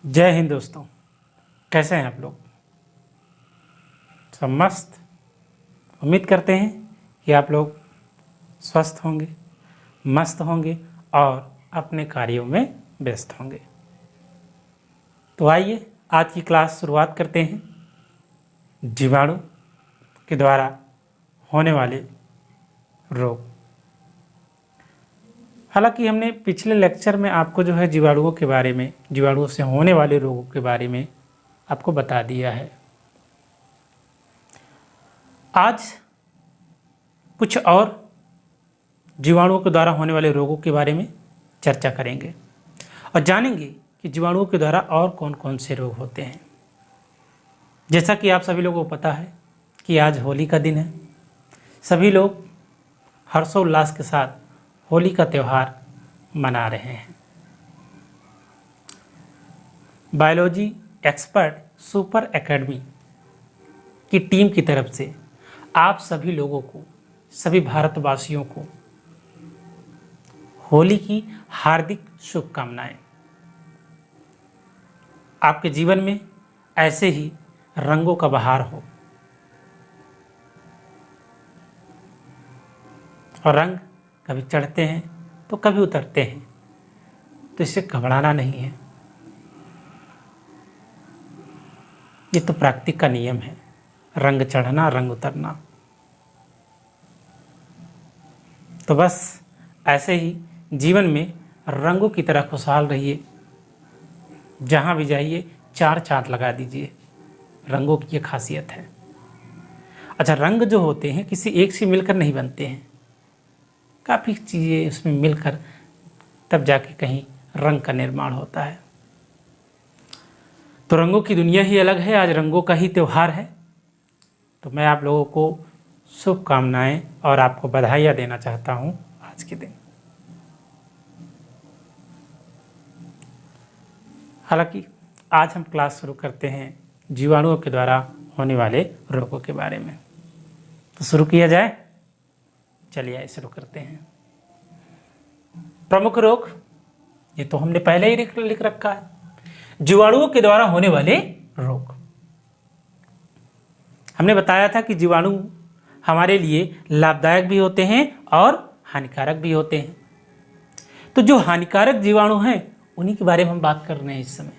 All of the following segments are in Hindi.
जय हिंद दोस्तों, कैसे हैं आप लोग? सब मस्त। उम्मीद करते हैं कि आप लोग स्वस्थ होंगे, मस्त होंगे और अपने कार्यों में व्यस्त होंगे। तो आइए आज की क्लास शुरुआत करते हैं। जीवाणु के द्वारा होने वाले रोग। हालांकि हमने पिछले लेक्चर में आपको जो है जीवाणुओं के बारे में, जीवाणुओं से होने वाले रोगों के बारे में आपको बता दिया है। आज कुछ और जीवाणुओं के द्वारा होने वाले रोगों के बारे में चर्चा करेंगे और जानेंगे कि जीवाणुओं के द्वारा और कौन कौन से रोग होते हैं। जैसा कि आप सभी लोगों को पता है कि आज होली का दिन है। सभी लोग हर्षोल्लास के साथ होली का त्यौहार मना रहे हैं। बायोलॉजी एक्सपर्ट सुपर एकेडमी की टीम की तरफ से आप सभी लोगों को, सभी भारतवासियों को होली की हार्दिक शुभकामनाएं। आपके जीवन में ऐसे ही रंगों का बहार हो और रंग कभी चढ़ते हैं तो कभी उतरते हैं, तो इससे घबराना नहीं है। ये तो प्राकृतिक का नियम है, रंग चढ़ना रंग उतरना। तो बस ऐसे ही जीवन में रंगों की तरह खुशहाल रहिए। जहाँ भी जाइए चार चांद लगा दीजिए। रंगों की ये खासियत है। अच्छा, रंग जो होते हैं किसी एक से मिलकर नहीं बनते हैं, काफ़ी चीज़ें उसमें मिलकर तब जाके कहीं रंग का निर्माण होता है। तो रंगों की दुनिया ही अलग है। आज रंगों का ही त्यौहार है। तो मैं आप लोगों को शुभकामनाएं और आपको बधाइयाँ देना चाहता हूँ आज के दिन। हालांकि आज हम क्लास शुरू करते हैं जीवाणुओं के द्वारा होने वाले रोगों के बारे में। तो शुरू किया जाए। चलिए शुरू करते हैं। प्रमुख रोग, ये तो हमने पहले ही लिख रखा है। जीवाणुओं के द्वारा होने वाले रोग। हमने बताया था कि जीवाणु हमारे लिए लाभदायक भी होते हैं और हानिकारक भी होते हैं। तो जो हानिकारक जीवाणु हैं उन्हीं के बारे में हम बात कर रहे हैं इस समय।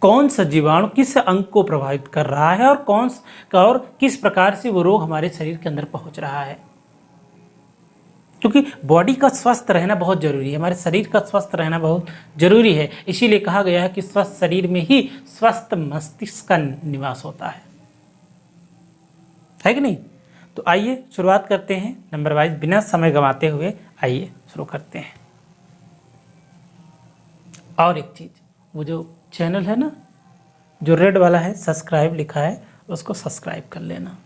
कौन सा जीवाणु किस अंग को प्रभावित कर रहा है और किस प्रकार से वो रोग हमारे शरीर के अंदर पहुंच रहा है। क्योंकि बॉडी का स्वस्थ रहना बहुत जरूरी है, हमारे शरीर का स्वस्थ रहना बहुत जरूरी है। इसीलिए कहा गया है कि स्वस्थ शरीर में ही स्वस्थ मस्तिष्क का निवास होता है कि नहीं? तो आइए शुरुआत करते हैं नंबर वाइज, बिना समय गंवाते हुए आइए शुरू करते हैं। और एक चीज, वो जो चैनल है ना, जो रेड वाला है, सब्सक्राइब लिखा है, उसको सब्सक्राइब कर लेना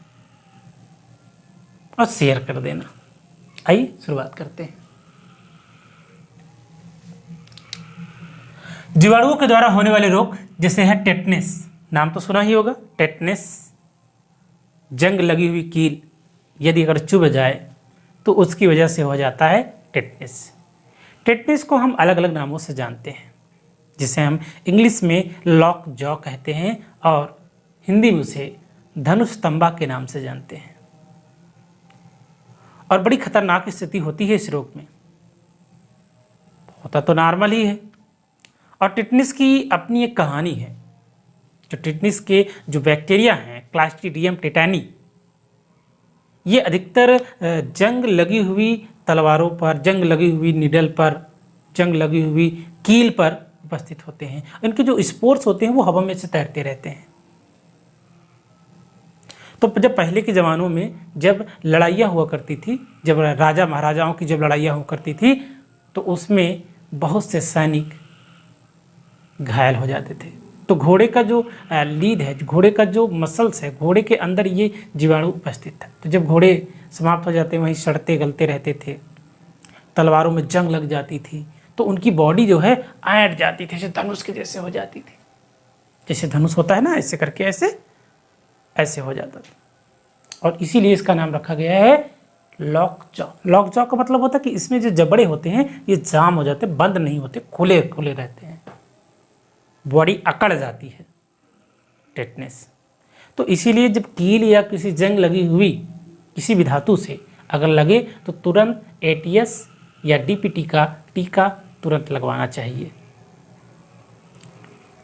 और शेयर कर देना। आइए शुरुआत करते हैं। जीवाणुओं के द्वारा होने वाले रोग जैसे है टेटनेस, नाम तो सुना ही होगा। टेटनेस, जंग लगी हुई कील यदि अगर चुभ जाए तो उसकी वजह से हो जाता है टेटनेस। टेटनेस को हम अलग अलग नामों से जानते हैं, जिसे हम इंग्लिश में लॉक जॉ कहते हैं और हिंदी में उसे धनुष तंबा के नाम से जानते हैं। और बड़ी खतरनाक स्थिति होती है इस रोग में। होता तो नॉर्मल ही है। और टिटनिस की अपनी एक कहानी है। जो टिटनिस के जो बैक्टीरिया हैं, क्लास्ट्रीडियम टिटैनी, ये अधिकतर जंग लगी हुई तलवारों पर, जंग लगी हुई निडल पर, जंग लगी हुई कील पर उपस्थित होते हैं। इनके जो स्पोर्स होते हैं वो हवा में से तैरते रहते हैं। तो जब पहले के ज़मानों में जब लड़ाइयाँ हुआ करती थी, जब राजा महाराजाओं की जब लड़ाइयाँ हुआ करती थी, तो उसमें बहुत से सैनिक घायल हो जाते थे। तो घोड़े का जो लीड है, घोड़े का जो मसल्स है, घोड़े के अंदर ये जीवाणु उपस्थित था। तो जब घोड़े समाप्त हो जाते, वहीं सड़ते गलते रहते थे, तलवारों में जंग लग जाती थी, तो उनकी बॉडी जो है ऐंठ जाती थी, जैसे धनुष के जैसे हो जाती थी। जैसे धनुष होता है ना, ऐसे करके ऐसे हो जाता था। और इसीलिए इसका नाम रखा गया है लॉक जॉ। लॉक जॉ का मतलब होता है कि इसमें जो जबड़े होते हैं ये जाम हो जाते हैं, बंद नहीं होते, खुले खुले रहते हैं। बॉडी अकड़ जाती है, टेटनेस। तो इसीलिए जब कील या किसी जंग लगी हुई किसी भी धातु से अगर लगे तो तुरंत ATS या DPT का टीका तुरंत लगवाना चाहिए।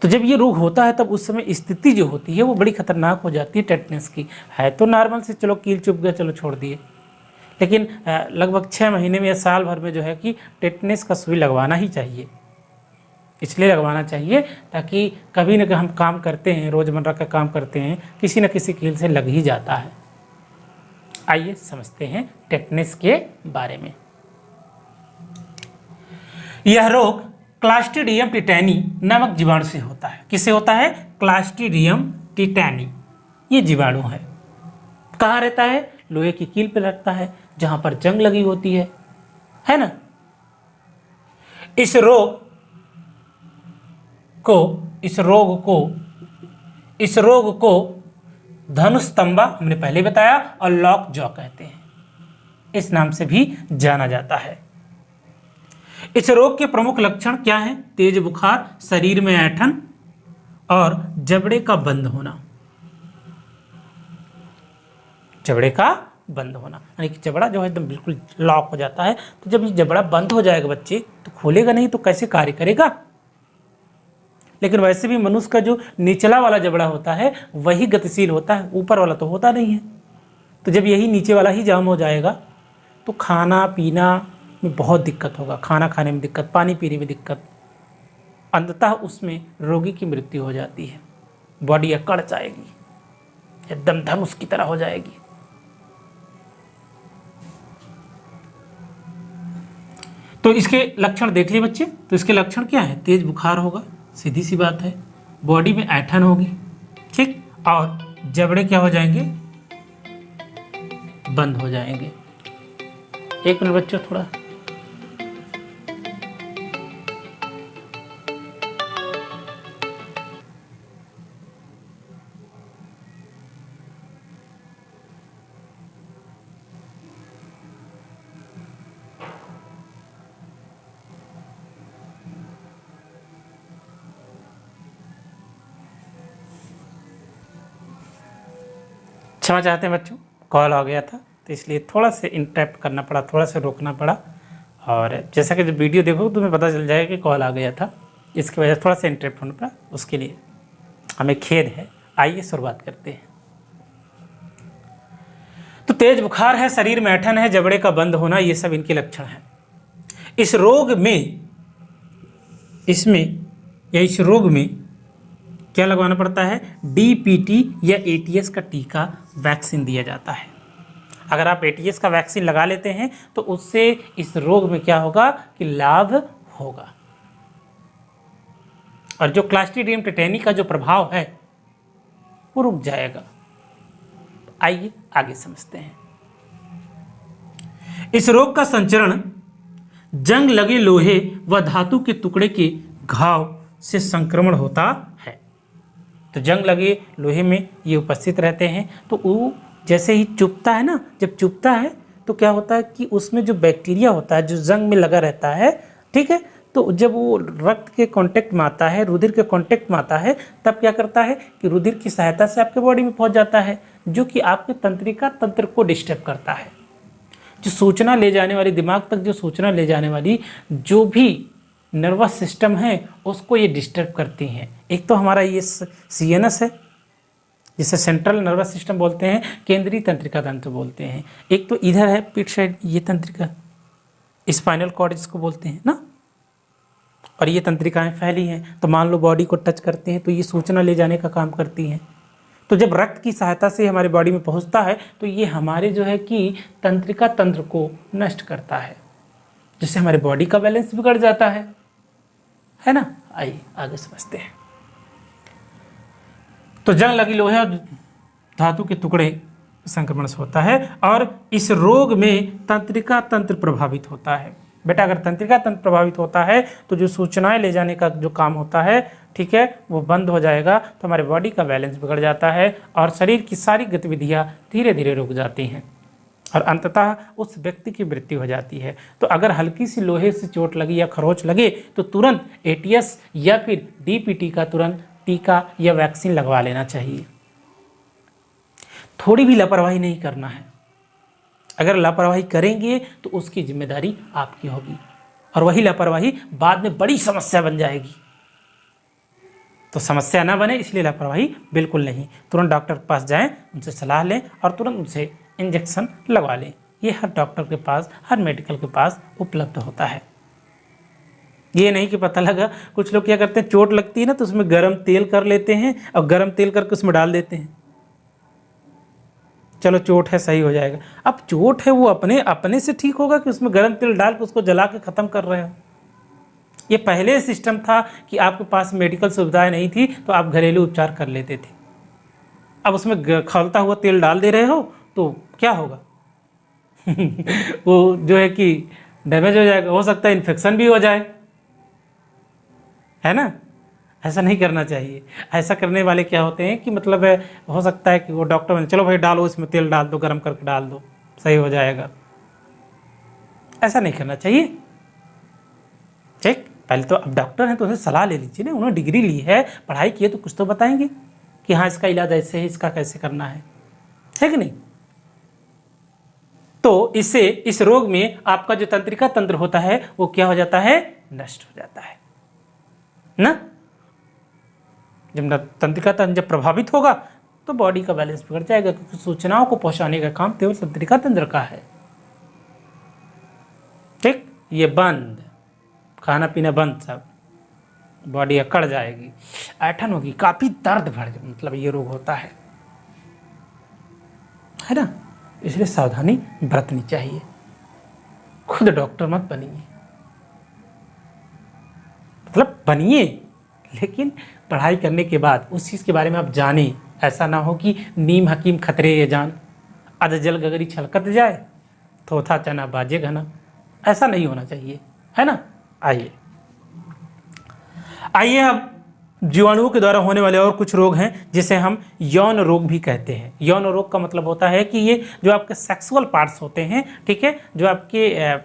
तो जब ये रोग होता है तब उस समय स्थिति जो होती है वो बड़ी खतरनाक हो जाती है टेटनेस की। है तो नॉर्मल से, चलो कील चुभ गया, चलो छोड़ दिए, लेकिन लगभग 6 महीने में या साल भर में जो है कि टेटनेस का सुई लगवाना ही चाहिए। इसलिए लगवाना चाहिए ताकि कभी न कभी हम काम करते हैं, रोज़मर्रा का काम करते हैं, किसी न किसी कील से लग ही जाता है। आइए समझते हैं टेटनेस के बारे में। यह रोग क्लास्ट्रीडियम टिटैनी नामक जीवाणु से होता है। किससे होता है? क्लास्ट्रीडियम टिटैनी, ये जीवाणु है। कहाँ रहता है? लोहे की कील पर रहता है, जहां पर जंग लगी होती है ना। इस रोग को धनुस्तंभा हमने पहले बताया और लॉक जॉ कहते हैं, इस नाम से भी जाना जाता है। इस रोग के प्रमुख लक्षण क्या हैं? तेज बुखार, शरीर में ऐंठन और जबड़े का बंद होना। जबड़े का बंद होना यानी कि जबड़ा जो है एकदम बिल्कुल लॉक हो जाता है। तो जब ये जबड़ा बंद हो जाएगा बच्चे तो खोलेगा नहीं, तो कैसे कार्य करेगा। लेकिन वैसे भी मनुष्य का जो निचला वाला जबड़ा होता है वही गतिशील होता है, ऊपर वाला तो होता नहीं है। तो जब यही नीचे वाला ही जाम हो जाएगा तो खाना पीना में बहुत दिक्कत होगा, खाना खाने में दिक्कत, पानी पीने में दिक्कत, अंततः उसमें रोगी की मृत्यु हो जाती है। बॉडी अकड़ जाएगी, एकदम धनुष की तरह हो जाएगी। तो इसके लक्षण देख लिए बच्चे। तो इसके लक्षण क्या है? तेज बुखार होगा, सीधी सी बात है, बॉडी में ऐंठन होगी, ठीक, और जबड़े क्या हो जाएंगे? बंद हो जाएंगे। एक मिनट बच्चों, थोड़ा क्षमा चाहते हैं बच्चों, कॉल आ गया था तो इसलिए थोड़ा से इंटरप्ट करना पड़ा, थोड़ा सा रोकना पड़ा। और जैसा कि जब वीडियो देखोगे तो तुम्हें पता चल जाएगा कि कॉल आ गया था, इसकी वजह से थोड़ा सा इंटरप्ट होना पड़ा, उसके लिए हमें खेद है। आइए शुरुआत करते हैं। तो तेज बुखार है, शरीर में ऐंठन है, जबड़े का बंद होना, ये सब इनके लक्षण हैं। इस रोग में क्या लगवाना पड़ता है? DPT या ATS का टीका वैक्सीन दिया जाता है। अगर आप ATS का वैक्सीन लगा लेते हैं तो उससे इस रोग में क्या होगा कि लाभ होगा, और जो क्लास्ट्रीडियम टिटैनी का जो प्रभाव है वो रुक जाएगा। आइए आगे समझते हैं। इस रोग का संचरण जंग लगे लोहे व धातु के टुकड़े के घाव से संक्रमण होता है। तो जंग लगे लोहे में ये उपस्थित रहते हैं, तो वो जैसे ही चुभता है ना, जब चुभता है तो क्या होता है कि उसमें जो बैक्टीरिया होता है जो जंग में लगा रहता है, ठीक है, तो जब वो रक्त के कांटेक्ट में आता है, रुधिर के कांटेक्ट में आता है, तब क्या करता है कि रुधिर की सहायता से आपके बॉडी में पहुंच जाता है, जो कि आपके तंत्रिका तंत्र को डिस्टर्ब करता है। जो सूचना ले जाने वाली, दिमाग तक जो सूचना ले जाने वाली जो भी नर्वस सिस्टम है उसको ये डिस्टर्ब करती हैं। एक तो हमारा ये CNS है जिसे सेंट्रल नर्वस सिस्टम बोलते हैं, केंद्रीय तंत्रिका तंत्र बोलते हैं। एक तो इधर है पीठ साइड, ये तंत्रिका स्पाइनल कॉर्ड जिसको बोलते हैं ना, और ये तंत्रिकाएं फैली हैं। तो मान लो बॉडी को टच करते हैं तो ये सूचना ले जाने का काम करती हैं। तो जब रक्त की सहायता से हमारी बॉडी में पहुंचता है तो ये हमारे जो है कि तंत्रिका तंत्र को नष्ट करता है, जिससे हमारी बॉडी का बैलेंस बिगड़ जाता है ना। आइए आगे समझते हैं। तो जंग लगी लोहे और धातु के टुकड़े संक्रमण से होता है, और इस रोग में तंत्रिका तंत्र प्रभावित होता है। बेटा अगर तंत्रिका तंत्र प्रभावित होता है तो जो सूचनाएं ले जाने का जो काम होता है, ठीक है, वो बंद हो जाएगा, तो हमारे बॉडी का बैलेंस बिगड़ जाता है और शरीर की सारी गतिविधियां धीरे धीरे रुक जाती हैं। और अंततः उस व्यक्ति की मृत्यु हो जाती है। तो अगर हल्की सी लोहे से चोट लगी या खरोंच लगे तो तुरंत एटीएस या फिर डीपीटी का तुरंत टीका या वैक्सीन लगवा लेना चाहिए। थोड़ी भी लापरवाही नहीं करना है। अगर लापरवाही करेंगे तो उसकी जिम्मेदारी आपकी होगी और वही लापरवाही बाद में बड़ी समस्या बन जाएगी। तो समस्या ना बने इसलिए लापरवाही बिल्कुल नहीं। तुरंत डॉक्टर के पास जाएं, उनसे सलाह लें और तुरंत उनसे इंजेक्शन लगवा लें। ये हर डॉक्टर के पास, हर मेडिकल के पास उपलब्ध होता है। ये नहीं कि पता लगा, कुछ लोग क्या करते हैं, चोट लगती है ना तो उसमें गर्म तेल कर लेते हैं और गर्म तेल करके उसमें डाल देते हैं, चलो चोट है सही हो जाएगा। अब चोट है वो अपने से ठीक होगा कि उसमें गर्म तेल डाल के उसको जला के ख़त्म कर रहे हो। ये पहले सिस्टम था कि आपके पास मेडिकल सुविधाएं नहीं थी तो आप घरेलू उपचार कर लेते थे। अब उसमें खौलता हुआ तेल डाल दे रहे हो तो क्या होगा वो जो है कि डैमेज हो जाएगा, हो सकता है इन्फेक्शन भी हो जाए, है ना। ऐसा नहीं करना चाहिए। ऐसा करने वाले क्या होते हैं कि मतलब हो सकता है कि वो डॉक्टर ने चलो भाई डालो इसमें तेल डाल दो, गर्म करके डाल दो सही हो जाएगा। ऐसा नहीं करना चाहिए। ठीक, पहले तो अब डॉक्टर हैं तो उनसे सलाह ले लीजिए ना, उन्होंने डिग्री ली है, पढ़ाई की है तो कुछ तो बताएंगे कि हाँ इसका इलाज ऐसे है, इसका कैसे करना है कि नहीं। तो इससे इस रोग में आपका जो तंत्रिका तंत्र होता है वो क्या हो जाता है, नष्ट हो जाता है ना। जब तंत्रिका तंत्र जब प्रभावित होगा तो बॉडी का बैलेंस बिगड़ जाएगा, क्योंकि सूचनाओं को पहुंचाने का काम केवल तंत्रिका तंत्र का है। ठीक, ये बंद, खाना पीना बंद, सब बॉडी अकड़ जाएगी, ऐठन होगी, काफी दर्द बढ़, मतलब ये रोग होता है ना। इसलिए सावधानी बरतनी चाहिए। खुद डॉक्टर मत बनिए, मतलब बनिए लेकिन पढ़ाई करने के बाद उस चीज़ के बारे में आप जाने। ऐसा ना हो कि नीम हकीम खतरे ये जान, अध जल गगरी छलकत जाए, थोथा चना बाजे घना। ऐसा नहीं होना चाहिए, है ना। आइए अब जीवाणुओं के द्वारा होने वाले और कुछ रोग हैं जिसे हम यौन रोग भी कहते हैं। यौन रोग का मतलब होता है कि ये जो आपके सेक्सुअल पार्ट्स होते हैं, ठीक है, जो आपके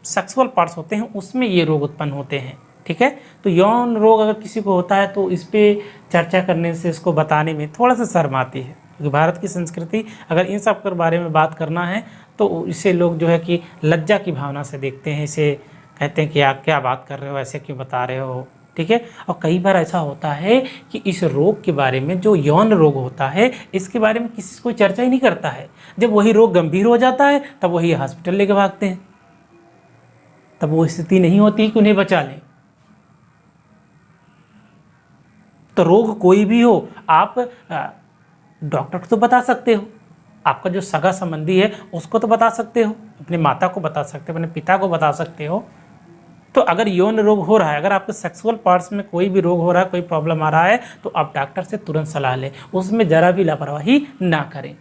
सेक्सुअल पार्ट्स होते हैं उसमें ये रोग उत्पन्न होते हैं। ठीक है, तो यौन रोग अगर किसी को होता है तो इस पर चर्चा करने से, इसको बताने में थोड़ा सा शर्म आती है, क्योंकि भारत की संस्कृति अगर इन सब के बारे में बात करना है तो इसे लोग जो है कि लज्जा की भावना से देखते हैं। इसे कहते हैं कि आप क्या बात कर रहे हो, ऐसे क्यों बता रहे हो। ठीक है, और कई बार ऐसा होता है कि इस रोग के बारे में, जो यौन रोग होता है, इसके बारे में किसी से कोई चर्चा ही नहीं करता है। जब वही रोग गंभीर हो जाता है तब वही हॉस्पिटल लेके भागते हैं, तब वो स्थिति नहीं होती कि उन्हें बचा लें। तो रोग कोई भी हो, आप डॉक्टर को तो बता सकते हो, आपका जो सगा संबंधी है उसको तो बता सकते हो, अपने माता को बता सकते हो, अपने पिता को बता सकते हो। तो अगर यौन रोग हो रहा है, अगर आपके सेक्सुअल पार्ट्स में कोई भी रोग हो रहा है, कोई प्रॉब्लम आ रहा है, तो आप डॉक्टर से तुरंत सलाह लें, उसमें जरा भी लापरवाही ना करें।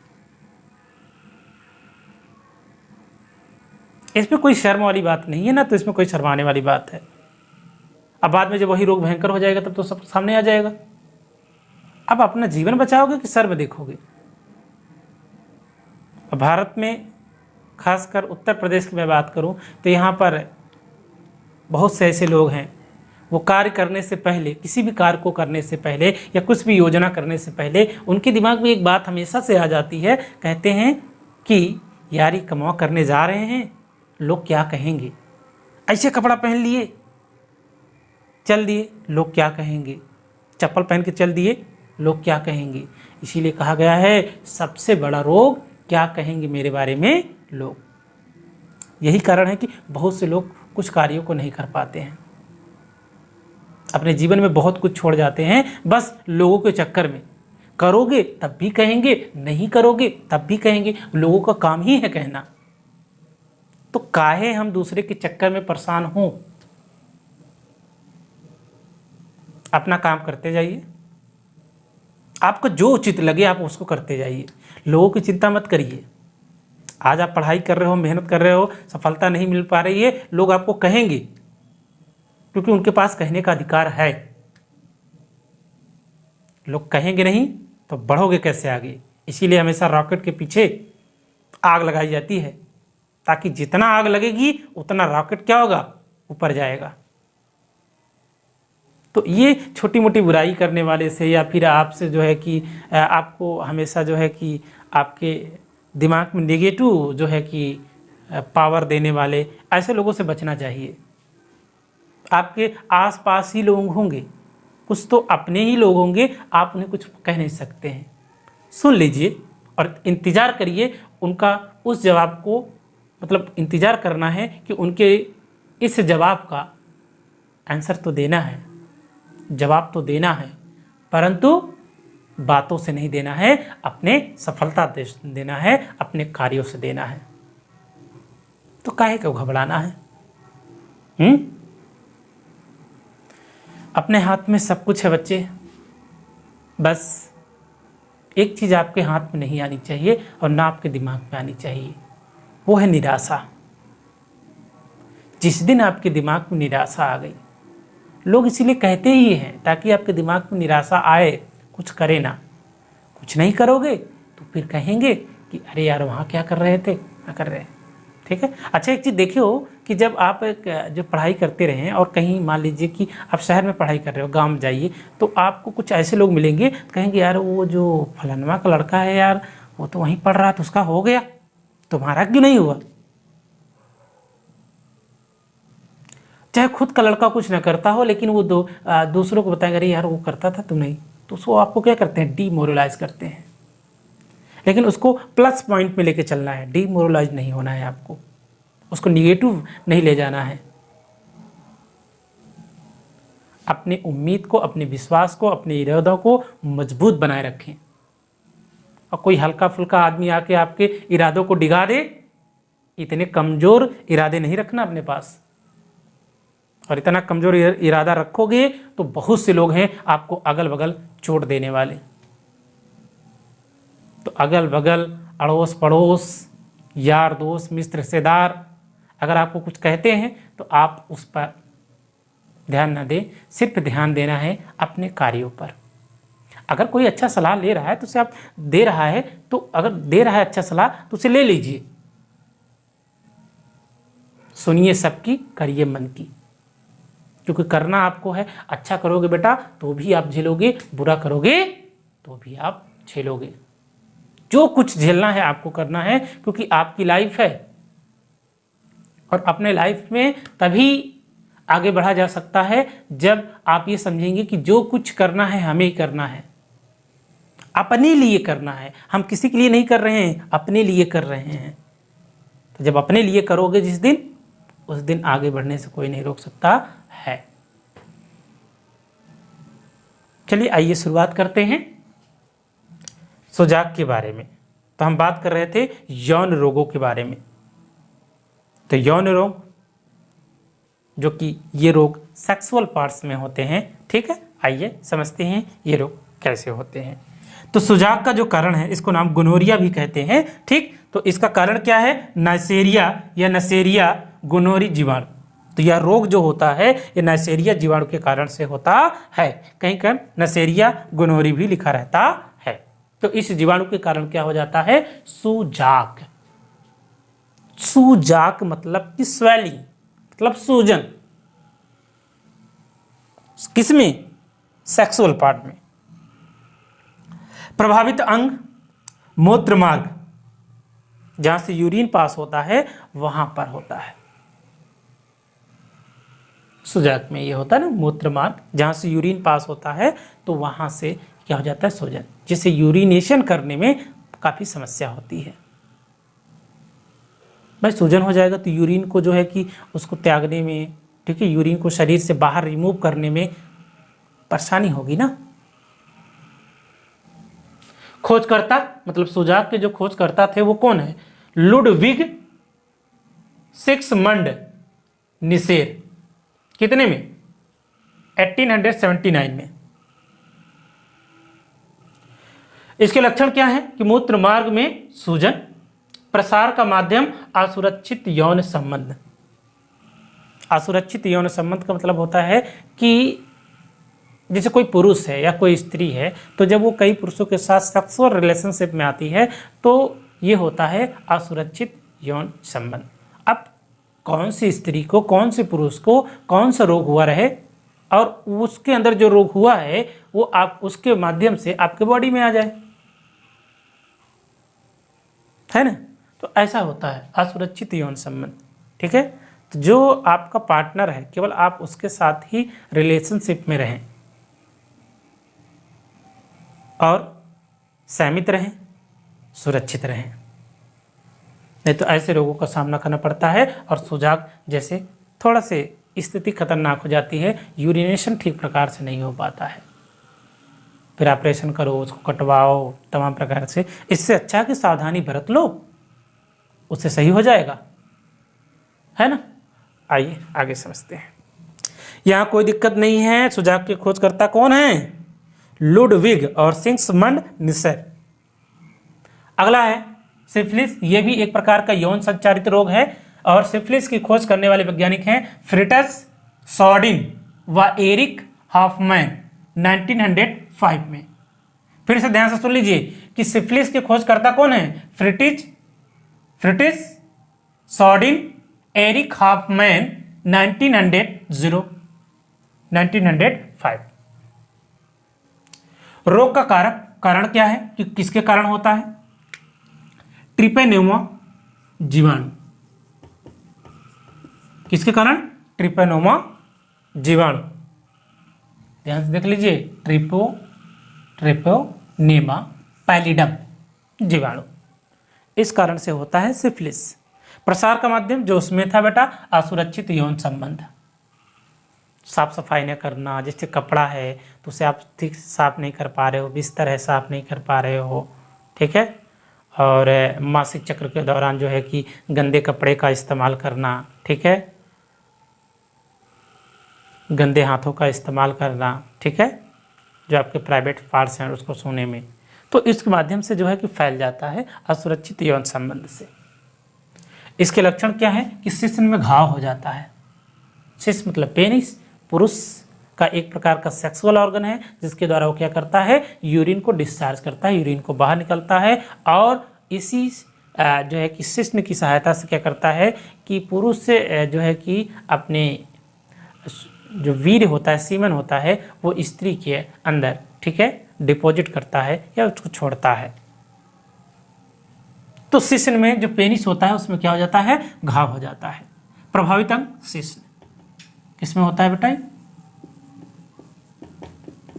इसमें कोई शर्म वाली बात नहीं है ना, तो इसमें कोई शर्माने वाली बात है। अब बाद में जब वही रोग भयंकर हो जाएगा तब तो सब सामने आ जाएगा। अब अपना जीवन बचाओगे कि सर में देखोगे। भारत में खासकर उत्तर प्रदेश की मैं बात करूं तो यहाँ पर बहुत से ऐसे लोग हैं, वो कार्य करने से पहले, किसी भी कार्य को करने से पहले या कुछ भी योजना करने से पहले उनके दिमाग में एक बात हमेशा से आ जाती है। कहते हैं कि यार ये कमावा करने जा रहे हैं, लोग क्या कहेंगे, ऐसे कपड़ा पहन लिए चल दिए, लोग क्या कहेंगे, चप्पल पहन के चल दिए, लोग क्या कहेंगे। इसीलिए कहा गया है सबसे बड़ा रोग क्या कहेंगे मेरे बारे में लोग। यही कारण है कि बहुत से लोग कुछ कार्यों को नहीं कर पाते हैं, अपने जीवन में बहुत कुछ छोड़ जाते हैं बस लोगों के चक्कर में। करोगे तब भी कहेंगे, नहीं करोगे तब भी कहेंगे, लोगों का काम ही है कहना। तो काहे हम दूसरे के चक्कर में परेशान हों। अपना काम करते जाइए, आपको जो उचित लगे आप उसको करते जाइए, लोगों की चिंता मत करिए। आज आप पढ़ाई कर रहे हो, मेहनत कर रहे हो, सफलता नहीं मिल पा रही है, लोग आपको कहेंगे क्योंकि उनके पास कहने का अधिकार है। लोग कहेंगे नहीं तो बढ़ोगे कैसे आगे। इसीलिए हमेशा रॉकेट के पीछे आग लगाई जाती है, ताकि जितना आग लगेगी उतना रॉकेट क्या होगा, ऊपर जाएगा। तो ये छोटी मोटी बुराई करने वाले से, या फिर आपसे जो है कि आपको हमेशा जो है कि आपके दिमाग में नेगेटिव जो है कि पावर देने वाले, ऐसे लोगों से बचना चाहिए। आपके आसपास ही लोग होंगे, कुछ तो अपने ही लोग होंगे, आप उन्हें कुछ कह नहीं सकते हैं। सुन लीजिए और इंतज़ार करिए उनका उस जवाब को, मतलब इंतज़ार करना है कि उनके इस जवाब का आंसर तो देना है, जवाब तो देना है, परंतु बातों से नहीं देना है, अपने सफलता देना है, अपने कार्यों से देना है। तो काहे क्यों घबराना है? अपने हाथ में सब कुछ है बच्चे, बस एक चीज़ आपके हाथ में नहीं आनी चाहिए और ना आपके दिमाग में आनी चाहिए, वो है निराशा। जिस दिन आपके दिमाग में निराशा आ गई, लोग इसीलिए कहते ही हैं ताकि आपके दिमाग में निराशा आए, कुछ करे ना। कुछ नहीं करोगे तो फिर कहेंगे कि अरे यार वहाँ क्या कर रहे थे, क्या कर रहे हैं। ठीक है। अच्छा, एक चीज़ देखियो कि जब आप जो पढ़ाई करते रहें और कहीं मान लीजिए कि आप शहर में पढ़ाई कर रहे हो, गांव में जाइए, तो आपको कुछ ऐसे लोग मिलेंगे, कहेंगे यार वो जो फलानवा का लड़का है यार, वो तो वहीं पढ़ रहा था, उसका हो गया, तुम्हारा क्यों नहीं हुआ। चाहे खुद का लड़का कुछ ना करता हो, लेकिन वो दूसरों को बताएंगे अरे यार वो करता था तुम नहीं, तो उसको आपको क्या करते हैं, डीमोरलाइज करते हैं। लेकिन उसको प्लस पॉइंट में लेके चलना है, डीमोरलाइज नहीं होना है आपको, उसको निगेटिव नहीं ले जाना है। अपनी उम्मीद को, अपने विश्वास को, अपने इरादों को मजबूत बनाए रखें। और कोई हल्का फुल्का आदमी आके आपके इरादों को डिगा दे, इतने कमज़ोर इरादे नहीं रखना अपने पास। और इतना कमज़ोर इरादा रखोगे तो बहुत से लोग हैं आपको अगल बगल चोट देने वाले। तो अगल बगल, अड़ोस पड़ोस, यार दोस्त, मित्र, रिश्तेदार अगर आपको कुछ कहते हैं तो आप उस पर ध्यान न दें, सिर्फ ध्यान देना है अपने कार्यों पर। अगर कोई अच्छा सलाह ले रहा है तो उसे आप दे रहा है, तो अगर दे रहा है अच्छा सलाह तो उसे ले लीजिए। सुनिए सबकी, करिए मन की, क्योंकि करना आपको है। अच्छा करोगे बेटा तो भी आप झेलोगे, बुरा करोगे तो भी आप झेलोगे। जो कुछ झेलना है आपको करना है, क्योंकि आपकी लाइफ है। और अपने लाइफ में तभी आगे बढ़ा जा सकता है जब आप ये समझेंगे कि जो कुछ करना है हमें ही करना है, अपने लिए करना है। हम किसी के लिए नहीं कर रहे हैं, अपने लिए कर रहे हैं। तो जब अपने लिए करोगे जिस दिन, उस दिन आगे बढ़ने से कोई नहीं रोक सकता है। चलिए आइए शुरुआत करते हैं सुजाक के बारे में। तो हम बात कर रहे थे यौन रोगों के बारे में। तो यौन रोग, जो कि ये रोग सेक्सुअल पार्ट्स में होते हैं। ठीक है, आइए समझते हैं ये रोग कैसे होते हैं। तो सुजाक का जो कारण है, इसको नाम गोनोरिया भी कहते हैं। ठीक, तो इसका कारण क्या है, नाइसेरिया या नसेरिया गोनोरी जीवाणु। तो यह रोग जो होता है ये नाइसेरिया जीवाणु के कारण से होता है। कहीं कहीं नसेरिया गोनोरी भी लिखा रहता है। तो इस जीवाणु के कारण क्या हो जाता है, सुजाक। सुजाक मतलब कि स्वेलिंग, मतलब सूजन। किसमें, सेक्सुअल पार्ट में। प्रभावित अंग मूत्र मार्ग, जहां से यूरिन पास होता है वहां पर होता है। सुजाक में ये होता है ना, मूत्र मार्ग, जहां से यूरिन पास होता है तो वहां से क्या हो जाता है, सूजन, जिससे यूरिनेशन करने में काफी समस्या होती है। भाई सूजन हो जाएगा तो यूरिन को जो है कि उसको त्यागने में, ठीक है, यूरिन को शरीर से बाहर रिमूव करने में परेशानी होगी ना। खोजकर्ता, मतलब सुजाक के जो खोजकर्ता थे वो कौन है, लुडविग सिक्समंड निसेर। कितने में, 1879 में। इसके लक्षण क्या है कि मूत्र मार्ग में सूजन, प्रसार का माध्यम असुरक्षित यौन संबंध। असुरक्षित यौन संबंध का मतलब होता है कि जैसे कोई पुरुष है या कोई स्त्री है, तो जब वो कई पुरुषों के साथ सेक्सुअल रिलेशनशिप में आती है तो ये होता है असुरक्षित यौन संबंध। अब कौन सी स्त्री को, कौन से पुरुष को कौन सा रोग हुआ रहे और उसके अंदर जो रोग हुआ है वो आप उसके माध्यम से आपके बॉडी में आ जाए, है ना। तो ऐसा होता है असुरक्षित यौन संबंध। ठीक है, तो जो आपका पार्टनर है केवल आप उसके साथ ही रिलेशनशिप में रहें और सहमित रहें, सुरक्षित रहें, नहीं तो ऐसे रोगों का सामना करना पड़ता है। और सुजाक जैसे थोड़ा से स्थिति खतरनाक हो जाती है, यूरिनेशन ठीक प्रकार से नहीं हो पाता है, फिर ऑपरेशन करो, उसको कटवाओ तमाम प्रकार से। इससे अच्छा है कि सावधानी बरत लो, उससे सही हो जाएगा, है ना। आइए आगे समझते हैं। यहाँ कोई दिक्कत नहीं है। सुजाक के खोजकर्ता कौन है? लुडविग और सिग्मंड निसर। अगला है सिफिलिस। ये भी एक प्रकार का यौन संचारित रोग है और सिफिलिस की खोज करने वाले वैज्ञानिक हैं फ्रिट्ज सॉर्डिन व एरिक हॉफमैन 1905 में। फिर से ध्यान से सुन लीजिए कि सिफिलिस के खोजकर्ता कौन है? Fritz Schaudinn, Erich Hoffmann 1905। रोग का कारण क्या है कि किसके कारण होता है? ट्रिपेनोमा जीवाणु। किसके कारण? ट्रिपेनोमा जीवाणु। ध्यान से देख लीजिए, ट्रिपोनेमा पैलिडम जीवाणु, इस कारण से होता है सिफिलिस। प्रसार का माध्यम जो उसमें था बेटा, असुरक्षित यौन संबंध। साफ सफाई न करना, जैसे कपड़ा है तो उसे आप ठीक साफ नहीं कर पा रहे हो, बिस्तर है साफ नहीं कर पा रहे हो, ठीक है। और मासिक चक्र के दौरान जो है कि गंदे कपड़े का इस्तेमाल करना, ठीक है, गंदे हाथों का इस्तेमाल करना, ठीक है, जो आपके प्राइवेट पार्ट्स हैं उसको छूने में, तो इसके माध्यम से जो है कि फैल जाता है असुरक्षित यौन संबंध से। इसके लक्षण क्या है कि शिश्न में घाव हो जाता है। शिश्न मतलब पेनिस, पुरुष का एक प्रकार का सेक्सुअल ऑर्गन है जिसके द्वारा वो क्या करता है? यूरिन को डिस्चार्ज करता है, यूरिन को बाहर निकलता है और इसी जो है कि शिश्न की सहायता से क्या करता है कि पुरुष से जो है कि अपने जो वीर्य होता है, सीमन होता है, वो स्त्री के अंदर, ठीक है, डिपॉजिट करता है या उसको छोड़ता है। तो शिश्न में जो पेनिस होता है उसमें क्या हो जाता है? घाव हो जाता है। प्रभावित अंग शिश्न किसमें होता है बेटा?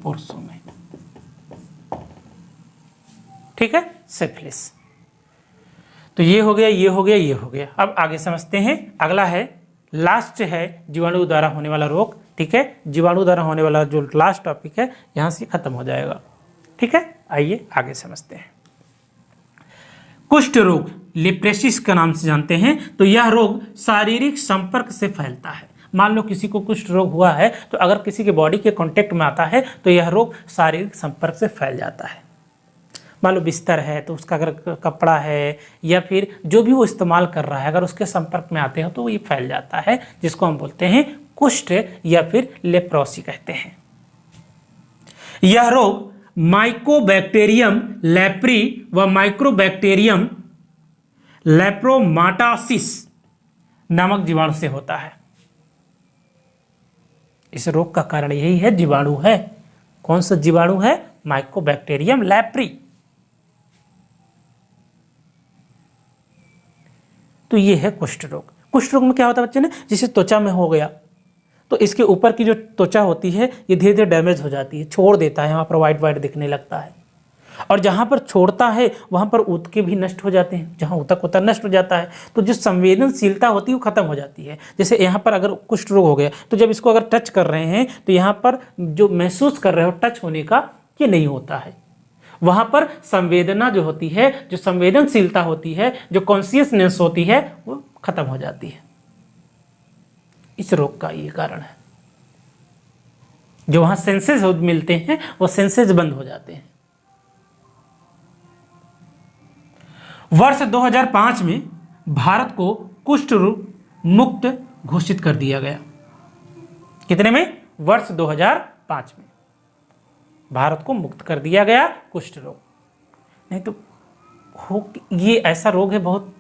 पुरुषों में, ठीक है, सिफिलिस। तो ये हो गया, ये हो गया, ये हो गया। अब आगे समझते हैं। अगला है, लास्ट है जीवाणु द्वारा होने वाला रोग, ठीक है। जीवाणु द्वारा होने वाला जो लास्ट टॉपिक है यहां से खत्म हो जाएगा, ठीक है। आइए आगे समझते हैं। कुष्ठ रोग, लेप्रेसिस का नाम से जानते हैं। तो यह रोग शारीरिक संपर्क से फैलता है। मान लो किसी को कुष्ठ रोग हुआ है तो अगर किसी के बॉडी के कांटेक्ट में आता है तो यह रोग शारीरिक संपर्क से फैल जाता है। मान लो बिस्तर है तो उसका अगर कपड़ा है या फिर जो भी वो इस्तेमाल कर रहा है अगर उसके संपर्क में आते हैं तो ये फैल जाता है, जिसको हम बोलते हैं कुष्ठ या फिर लेप्रोसी कहते हैं। यह रोग माइकोबैक्टीरियम लेप्री व माइक्रोबैक्टीरियम लेप्रोमाटासिस नामक जीवाणु से होता है। इस रोग का कारण यही है, जीवाणु है। कौन सा जीवाणु है? Mycobacterium leprae. तो ये है कुष्ठ रोग। कुष्ठ रोग में क्या होता है बच्चे ने, जैसे त्वचा में हो गया तो इसके ऊपर की जो त्वचा होती है ये धीरे धीरे डैमेज हो जाती है, छोड़ देता है, वहाँ पर वाइट वाइट दिखने लगता है। और जहाँ पर छोड़ता है वहाँ पर ऊतके भी नष्ट हो जाते हैं। जहाँ ऊतक होता है नष्ट हो जाता है तो जो संवेदनशीलता होती है वो खत्म हो जाती है। जैसे यहाँ पर अगर कुष्ठ रोग हो गया तो जब इसको अगर टच कर रहे हैं तो यहाँ पर जो महसूस कर रहे हो टच होने का, ये नहीं होता है। वहाँ पर संवेदना जो होती है, जो संवेदनशीलता होती है, जो कॉन्शियसनेस होती है, वो खत्म हो जाती है। इस रोग का ये कारण है। जो वहाँ सेंसेस मिलते हैं वो सेंसेस बंद हो जाते हैं। वर्ष 2005 में भारत को कुष्ठ रोग मुक्त घोषित कर दिया गया। कितने में? वर्ष 2005 में भारत को मुक्त कर दिया गया कुष्ठ रोग। नहीं तो ये ऐसा रोग है बहुत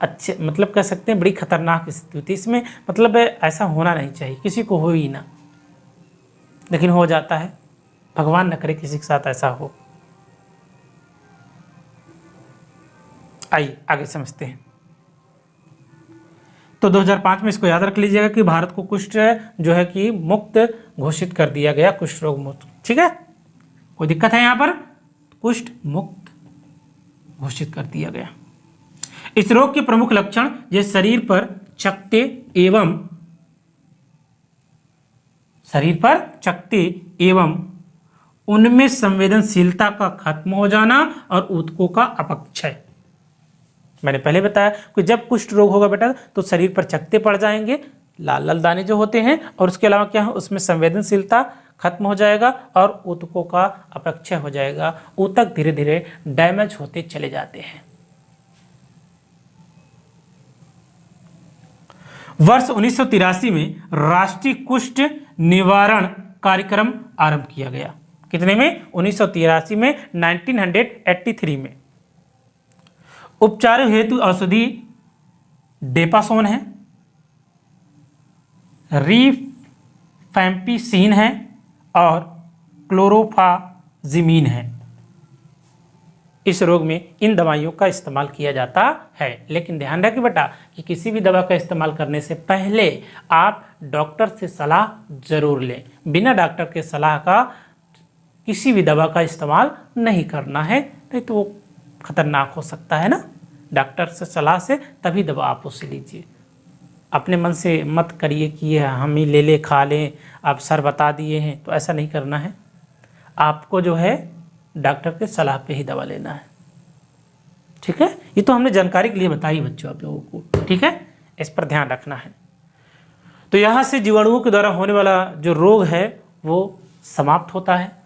अच्छे, मतलब कह सकते हैं बड़ी खतरनाक स्थिति होती है इसमें, मतलब ऐसा होना नहीं चाहिए, किसी को हो ही ना, लेकिन हो जाता है। भगवान न करे किसी के साथ ऐसा हो। आइए आगे समझते हैं। तो 2005 में इसको याद रख लीजिएगा कि भारत को कुष्ठ जो है कि मुक्त घोषित कर दिया गया, कुष्ठ रोग मुक्त। ठीक है, कोई दिक्कत है यहाँ पर? कुष्ठ मुक्त घोषित कर दिया गया। इस रोग के प्रमुख लक्षण ये शरीर पर चकत्ते एवं उनमें संवेदनशीलता का खत्म हो जाना और ऊतकों का अपक्षय। मैंने पहले बताया कि जब कुष्ठ रोग होगा बेटा तो शरीर पर चकत्ते पड़ जाएंगे, लाल लाल दाने जो होते हैं, और उसके अलावा क्या है, उसमें संवेदनशीलता खत्म हो जाएगा और ऊतकों का अपक्षय हो जाएगा। ऊतक धीरे धीरे डैमेज होते चले जाते हैं। वर्ष 1983 में राष्ट्रीय कुष्ठ निवारण कार्यक्रम आरंभ किया गया। कितने में? 1983 में, 1983 में। उपचार हेतु औषधि डेपासोन है, रिफैम्पिसिन है और क्लोरोफाजिमीन है। इस रोग में इन दवाइयों का इस्तेमाल किया जाता है, लेकिन ध्यान रखें बेटा कि किसी भी दवा का इस्तेमाल करने से पहले आप डॉक्टर से सलाह जरूर लें। बिना डॉक्टर के सलाह का किसी भी दवा का इस्तेमाल नहीं करना है, नहीं तो वो खतरनाक हो सकता है ना। डॉक्टर से सलाह से तभी दवा आप उसे लीजिए। अपने मन से मत करिए कि ये हम ही ले ले खा लें, आप सर बता दिए हैं, तो ऐसा नहीं करना है। आपको जो है डॉक्टर के सलाह पे ही दवा लेना है। ठीक है, ये तो हमने जानकारी के लिए बताई बच्चों आप लोगों को। ठीक है, इस पर ध्यान रखना है। तो यहाँ से जीवाणुओं के द्वारा होने वाला जो रोग है वो समाप्त होता है।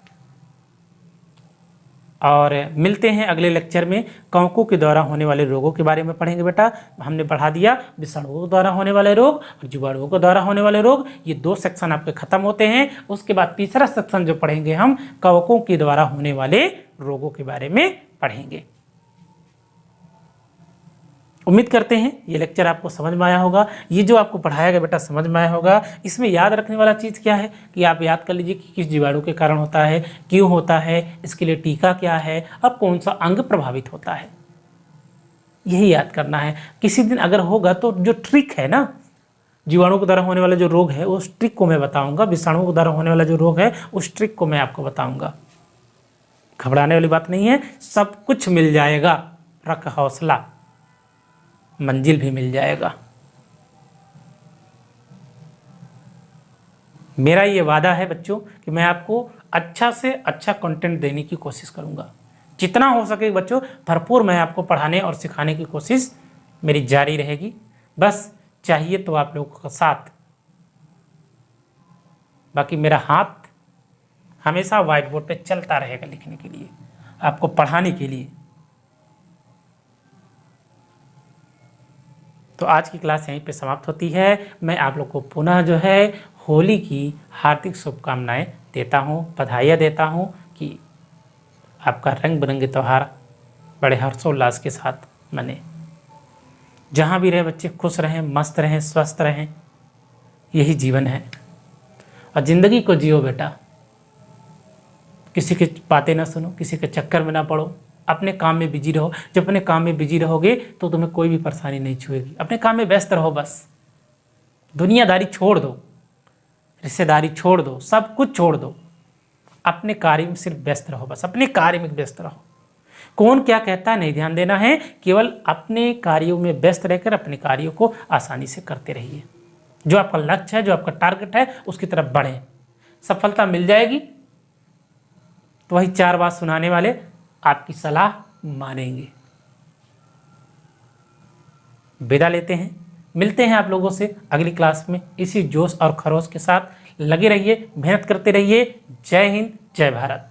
और मिलते हैं अगले लेक्चर में। कवकों के द्वारा होने वाले रोगों के बारे में पढ़ेंगे बेटा। हमने बढ़ा दिया विषाणुओं द्वारा होने वाले रोग और जीवाणुओं के द्वारा होने वाले रोग। ये 2 सेक्शन आपके खत्म होते हैं। उसके बाद तीसरा सेक्शन जो पढ़ेंगे हम कवकों के द्वारा होने वाले रोगों के बारे में पढ़ेंगे। उम्मीद करते हैं ये लेक्चर आपको समझ में आया होगा। ये जो आपको पढ़ाया गया बेटा समझ में आया होगा। इसमें याद रखने वाला चीज़ क्या है कि आप याद कर लीजिए कि किस जीवाणु के कारण होता है, क्यों होता है, इसके लिए टीका क्या है और कौन सा अंग प्रभावित होता है, यही याद करना है। किसी दिन अगर होगा तो जो ट्रिक है ना, जीवाणु के द्वारा होने वाला जो रोग है उस ट्रिक को मैं बताऊँगा, विषाणु के द्वारा होने वाला जो रोग है उस ट्रिक को मैं आपको बताऊँगा। घबराने वाली बात नहीं है, सब कुछ मिल जाएगा। रख हौसला, मंजिल भी मिल जाएगा। मेरा ये वादा है बच्चों कि मैं आपको अच्छा से अच्छा कंटेंट देने की कोशिश करूंगा। जितना हो सके बच्चों भरपूर मैं आपको पढ़ाने और सिखाने की कोशिश मेरी जारी रहेगी। बस चाहिए तो आप लोगों का साथ। बाकी मेरा हाथ हमेशा व्हाइट बोर्ड पे चलता रहेगा लिखने के लिए, आपको पढ़ाने के लिए। तो आज की क्लास यहीं पे समाप्त होती है। मैं आप लोग को पुनः जो है होली की हार्दिक शुभकामनाएं देता हूं, बधाइयाँ देता हूं कि आपका रंग बिरंगे त्यौहार बड़े हर्षोल्लास के साथ मने। जहां भी रहे बच्चे खुश रहें, मस्त रहें, स्वस्थ रहें, यही जीवन है। और ज़िंदगी को जियो बेटा, किसी की बातें ना सुनो, किसी के चक्कर में ना पड़ो, अपने काम में बिजी रहो। जब अपने काम में बिजी रहोगे तो तुम्हें कोई भी परेशानी नहीं छुएगी। अपने काम में व्यस्त रहो, बस दुनियादारी छोड़ दो, रिश्तेदारी छोड़ दो, सब कुछ छोड़ दो, अपने कार्य में सिर्फ व्यस्त रहो, बस अपने कार्य में व्यस्त रहो। कौन क्या कहता है नहीं ध्यान देना है, केवल अपने कार्यों में व्यस्त रहकर अपने कार्यों को आसानी से करते रहिए। जो आपका लक्ष्य है, जो आपका टारगेट है, उसकी तरफ बढ़ें, सफलता मिल जाएगी। तो वही 4 बात सुनाने वाले आपकी सलाह मानेंगे। विदा लेते हैं, मिलते हैं आप लोगों से अगली क्लास में। इसी जोश और खरोश के साथ लगे रहिए, मेहनत करते रहिए। जय हिंद, जय भारत।